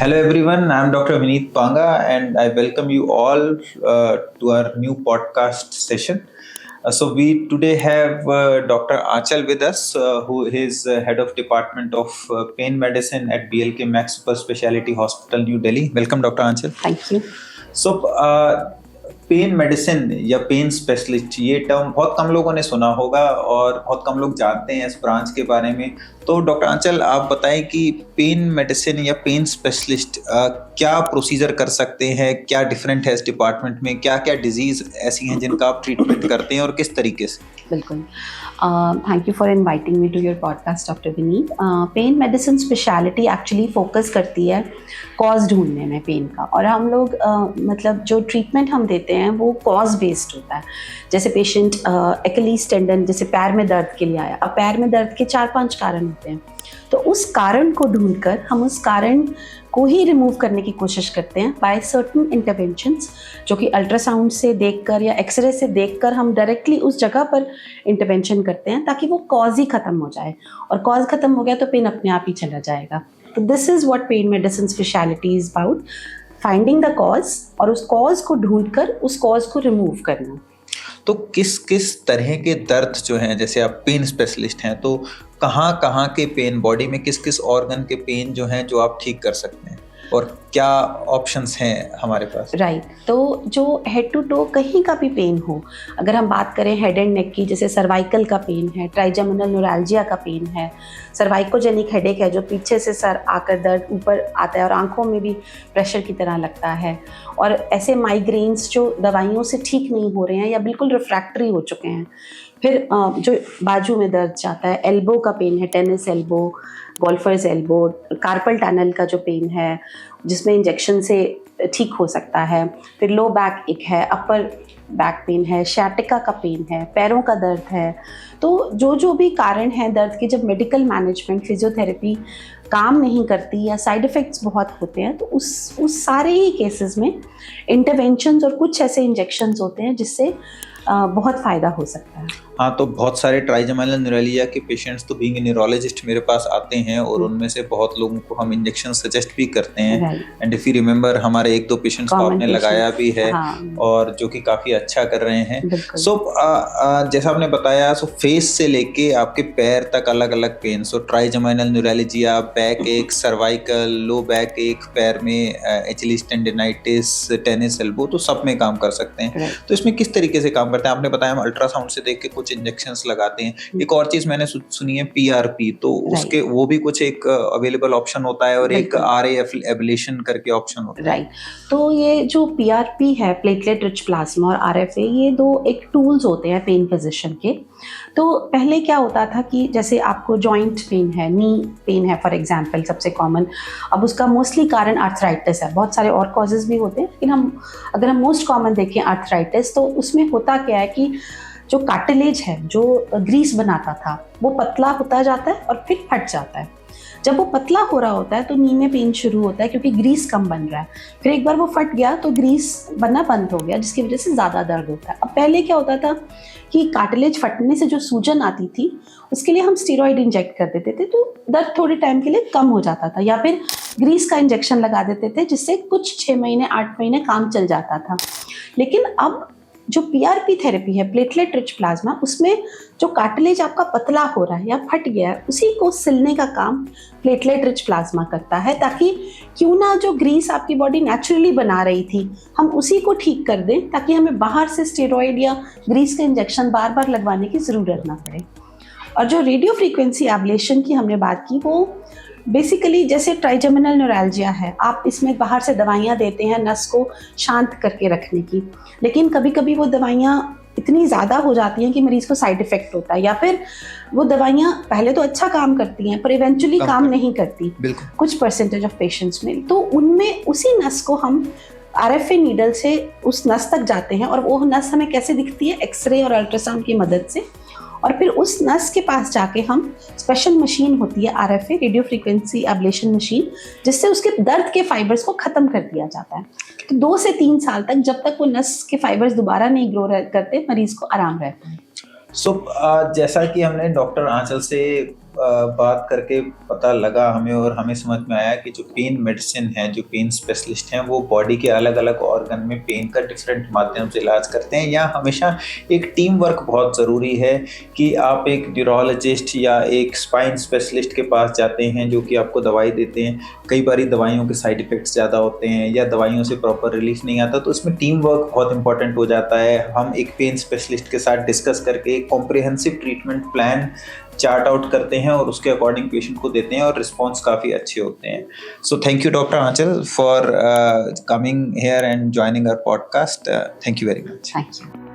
Hello everyone, I'm Dr. Vineet Panga and I welcome you all to our new podcast session. We today have Dr. Achal with us, who is head of Department of Pain Medicine at BLK Max Super Speciality Hospital, New Delhi. Welcome, Dr. Achal. Thank you. Pen medicine या pen specialist ये term बहुत कम लोगों ने सुना होगा और बहुत कम लोग जानते हैं इस ब्रांच के बारे में। तो डॉक्टर आंचल, आप बताएं कि पेन मेडिसिन या पेन स्पेशलिस्ट क्या प्रोसीजर कर सकते हैं, क्या डिफरेंट है इस डिपार्टमेंट में, क्या क्या डिजीज ऐसी हैं जिनका आप ट्रीटमेंट करते हैं और किस तरीके से? बिल्कुल। Thank you for inviting me to your podcast doctor Vineet. Pain medicine speciality actually focus करती है कॉज ढूंढने में पेन का, और हम लोग मतलब जो ट्रीटमेंट हम देते हैं वो कॉज बेस्ड होता है। जैसे पेशेंट एक्लीस टेंडन, जैसे पैर में दर्द के लिए आया, अब पैर में दर्द के 4-5 कारण होते हैं, तो उस कारण को ढूंढकर हम उस कारण को ही रिमूव करने की कोशिश करते हैं बाय सर्टन इंटरवेंशंस, जो कि अल्ट्रासाउंड से देखकर या एक्सरे से देखकर हम डायरेक्टली उस जगह पर इंटरवेंशन करते हैं ताकि वो कॉज ही ख़त्म हो जाए, और कॉज ख़त्म हो गया तो पेन अपने आप ही चला जाएगा। तो this is what pen medicine speciality is about, finding the cause और उस कॉज को ढूंढकर उस कॉज को रिमूव करना। तो किस किस तरह के दर्द जो हैं, जैसे आप पेन स्पेशलिस्ट हैं, तो कहाँ के पेन, बॉडी में किस किस ऑर्गन के पेन जो हैं जो आप ठीक कर सकते हैं और क्या ऑप्शंस हैं हमारे पास? राइट। तो जो हेड टू टो कहीं का भी पेन हो, अगर हम बात करें हेड एंड नेक की, जैसे सर्वाइकल का पेन है, ट्राइजेमिनल न्यूरैल्जिया का पेन है, सर्वाइकोजेनिक हेडेक है जो पीछे से सर आकर दर्द ऊपर आता है और आंखों में भी प्रेशर की तरह लगता है, और ऐसे माइग्रेन्स जो दवाइयों से ठीक नहीं हो रहे हैं या बिल्कुल रिफ्रैक्टरी हो चुके हैं। फिर जो बाजू में दर्द जाता है, एल्बो का पेन है, tennis elbow, golfer's elbow, carpal tunnel का जो पेन है जिसमें इंजेक्शन से ठीक हो सकता है। फिर लो बैक एक है, अपर बैक पेन है, शैटिका का पेन है, पैरों का दर्द है। तो जो भी कारण है दर्द के, जब मेडिकल मैनेजमेंट फिजियोथेरेपी काम नहीं करती या साइड इफ़ेक्ट्स बहुत होते हैं, तो उस सारे ही केसेस में इंटरवेंशंस और कुछ ऐसे इंजेक्शंस होते हैं जिससे बहुत फ़ायदा हो सकता है। हाँ, तो बहुत सारे ट्राइजेमिनल न्यूरैलिया के पेशेंट्स तो बीइंग न्यूरोलॉजिस्ट मेरे पास आते हैं और उनमें से बहुत लोगों को हम इंजेक्शन सजेस्ट भी करते हैं। एंड इफ यू रिमेंबर, हमारे 1-2 पेशेंट्स को आपने लगाया भी है। हाँ। और जो कि काफ़ी अच्छा कर रहे हैं। जैसा आपने बताया, सो फेस से लेके आपके पैर तक अलग अलग पेन, सो ट्राइजेमिनल न्यूरैलिया, बैक एक, सर्वाइकल, लो बैक एक, पैर में एचिलीस टेंडिनाइटिस, टेनिस एल्बो, तो सब में काम कर सकते हैं। तो इसमें किस तरीके से काम करते हैं? आपने बताया हम अल्ट्रासाउंड से देख के कुछ इंजेक्शंस लगाते हैं। एक और चीज मैंने सुनी है PRP, तो उसके वो भी कुछ एक अवेलेबल ऑप्शन होता है, और एक RAF एब्लेशन करके ऑप्शन होता है। राइट। तो ये जो PRP है, प्लेटलेट रिच प्लाज्मा, और RFA, ये दो एक टूल्स होते हैं पेन फिजिशियन के। तो पहले क्या होता था कि जैसे आपको जॉइंट पेन है, नी पेन है फॉर एग्जांपल, सबसे कॉमन, अब उसका मोस्टली कारण आर्थराइटिस है, बहुत सारे और कॉजेज भी होते हैं, लेकिन अगर हम मोस्ट कॉमन देखें आर्थराइटिस, तो उसमें होता क्या है कि जो कार्टिलेज है, जो ग्रीस बनाता था, वो पतला होता जाता है और फिर फट जाता है। जब वो पतला हो रहा होता है तो नी में पेन शुरू होता है क्योंकि ग्रीस कम बन रहा है। फिर एक बार वो फट गया तो ग्रीस बनना बंद हो गया, जिसकी वजह से ज़्यादा दर्द होता है। अब पहले क्या होता था कि कार्टिलेज फटने से जो सूजन आती थी उसके लिए हम स्टेरॉइड इंजेक्ट कर देते थे, तो दर्द थोड़े टाइम के लिए कम हो जाता था, या फिर ग्रीस का इंजेक्शन लगा देते थे जिससे कुछ 6 महीने 8 महीने काम चल जाता था। लेकिन अब जो PRP थेरेपी है, प्लेटलेट रिच प्लाज्मा, उसमें जो कार्टिलेज आपका पतला हो रहा है या फट गया है, उसी को सिलने का काम प्लेटलेट रिच प्लाज्मा करता है, ताकि क्यों ना जो ग्रीस आपकी बॉडी नेचुरली बना रही थी, हम उसी को ठीक कर दें, ताकि हमें बाहर से स्टेरॉइड या ग्रीस का इंजेक्शन बार बार लगवाने की ज़रूरत ना पड़े। और जो रेडियो फ्रीक्वेंसी एब्लेशन की हमने बात की, वो बेसिकली जैसे ट्राइजेमिनल न्यूरैल्जिया है, आप इसमें बाहर से दवाइयाँ देते हैं नस को शांत करके रखने की, लेकिन कभी कभी वो दवाइयाँ इतनी ज़्यादा हो जाती हैं कि मरीज़ को साइड इफ़ेक्ट होता है, या फिर वो दवाइयाँ पहले तो अच्छा काम करती हैं पर इवेंचुअली काम नहीं करती कुछ परसेंटेज ऑफ पेशेंट्स में। तो उनमें उसी नस को हम RFA नीडल से उस नस तक जाते हैं, और वो नस हमें कैसे दिखती है? एक्सरे और अल्ट्रासाउंड की मदद से। और फिर उस नस के पास जाके हम स्पेशल मशीन होती है RFA, radio frequency ablation machine, जिससे उसके दर्द के फाइबर्स को ख़त्म कर दिया जाता है। तो 2 से 3 साल तक, जब तक वो नस के फाइबर्स दोबारा नहीं ग्रो करते, मरीज़ को आराम रहता है। जैसा कि हमने डॉक्टर आंचल से बात करके पता लगा हमें, और हमें समझ में आया कि जो पेन मेडिसिन है, जो पेन स्पेशलिस्ट हैं, वो बॉडी के अलग अलग ऑर्गन में पेन का डिफरेंट माध्यम से इलाज करते हैं। यहाँ हमेशा एक टीम वर्क बहुत ज़रूरी है कि आप एक न्यूरोलॉजिस्ट या एक स्पाइन स्पेशलिस्ट के पास जाते हैं जो कि आपको दवाई देते हैं। कई बार दवाइयों के साइड इफ़ेक्ट्स ज़्यादा होते हैं या दवाइयों से प्रॉपर रिलीफ नहीं आता, तो उसमें टीम वर्क बहुत इंपॉर्टेंट हो जाता है। हम एक पेन स्पेशलिस्ट के साथ डिस्कस करके एक comprehensive treatment plan chart out करते हैं और उसके अकॉर्डिंग पेशेंट को देते हैं, और रिस्पॉन्स काफ़ी अच्छे होते हैं। So thank you doctor Anchal for coming here and joining our podcast. Thank you very much. Thank you.